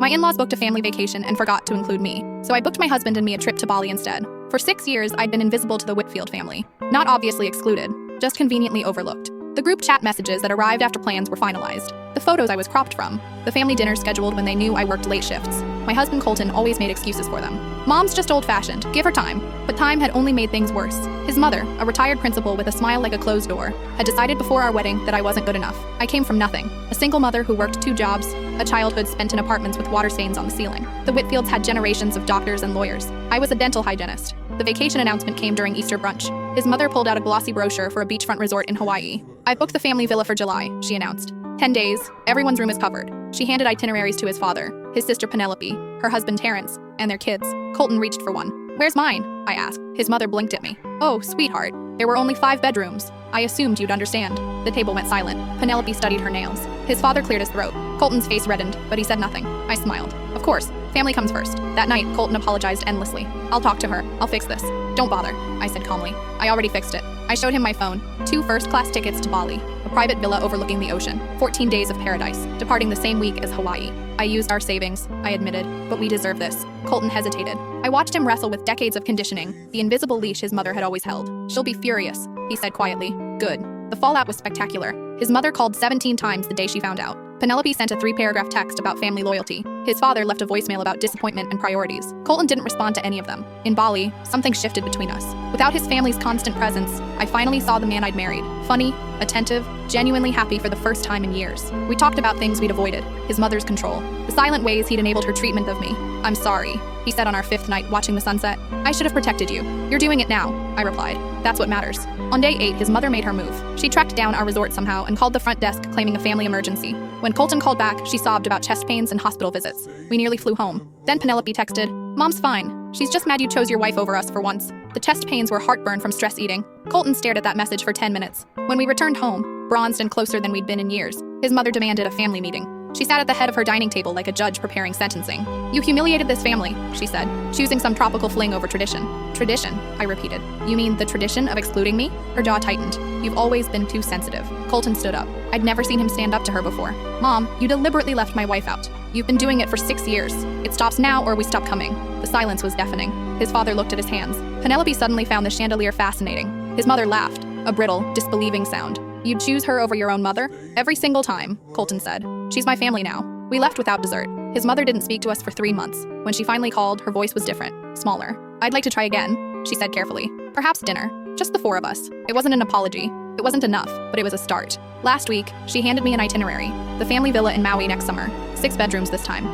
My in-laws booked a family vacation and forgot to include me, so I booked my husband and me a trip to Bali instead. For 6 years, I'd been invisible to the Whitfield family. Not obviously excluded, just conveniently overlooked. The group chat messages that arrived after plans were finalized. The photos I was cropped from. The family dinner scheduled when they knew I worked late shifts. My husband Colton always made excuses for them. Mom's just old-fashioned, give her time. But time had only made things worse. His mother, a retired principal with a smile like a closed door, had decided before our wedding that I wasn't good enough. I came from nothing. A single mother who worked 2 jobs, a childhood spent in apartments with water stains on the ceiling. The Whitfields had generations of doctors and lawyers. I was a dental hygienist. The vacation announcement came during Easter brunch. His mother pulled out a glossy brochure for a beachfront resort in Hawaii. I booked the family villa for July, she announced. 10 days, everyone's room is covered. She handed itineraries to his father, his sister Penelope, her husband Terrence, and their kids. Colton reached for one. "Where's mine?" I asked. His mother blinked at me. "Oh, sweetheart, there were only 5 bedrooms. I assumed you'd understand." The table went silent. Penelope studied her nails. His father cleared his throat. Colton's face reddened, but he said nothing. I smiled. Of course, family comes first. That night, Colton apologized endlessly. "I'll talk to her. I'll fix this." "Don't bother," I said calmly. "I already fixed it." I showed him my phone. 2 first-class tickets to Bali, a private villa overlooking the ocean, 14 days of paradise, departing the same week as Hawaii. I used our savings, I admitted, but we deserve this. Colton hesitated. I watched him wrestle with decades of conditioning, the invisible leash his mother had always held. "She'll be furious," he said quietly. "Good." The fallout was spectacular. His mother called 17 times the day she found out. Penelope sent a 3-paragraph text about family loyalty. His father left a voicemail about disappointment and priorities. Colton didn't respond to any of them. In Bali, something shifted between us. Without his family's constant presence, I finally saw the man I'd married. Funny, attentive, genuinely happy for the first time in years. We talked about things we'd avoided. His mother's control. The silent ways he'd enabled her treatment of me. "I'm sorry," he said on our 5th night watching the sunset. "I should have protected you. You're doing it now," I replied. "That's what matters." On day 8, his mother made her move. She tracked down our resort somehow and called the front desk claiming a family emergency. When Colton called back, she sobbed about chest pains and hospital visits. We nearly flew home. Then Penelope texted, "Mom's fine. She's just mad you chose your wife over us for once." The chest pains were heartburn from stress eating. Colton stared at that message for 10 minutes. When we returned home, bronzed and closer than we'd been in years, his mother demanded a family meeting. She sat at the head of her dining table like a judge preparing sentencing. "You humiliated this family," she said, choosing some tropical fling over tradition. "Tradition," I repeated. "You mean the tradition of excluding me?" Her jaw tightened. "You've always been too sensitive." Colton stood up. I'd never seen him stand up to her before. "Mom, you deliberately left my wife out. You've been doing it for 6 years. It stops now or we stop coming." The silence was deafening. His father looked at his hands. Penelope suddenly found the chandelier fascinating. His mother laughed, a brittle, disbelieving sound. "You'd choose her over your own mother?" "Every single time," Colton said. "She's my family now." We left without dessert. His mother didn't speak to us for 3 months. When she finally called, her voice was different, smaller. "I'd like to try again," she said carefully. "Perhaps dinner. Just the 4 of us." It wasn't an apology. It wasn't enough, but it was a start. Last week, she handed me an itinerary. The family villa in Maui next summer. 6 bedrooms this time.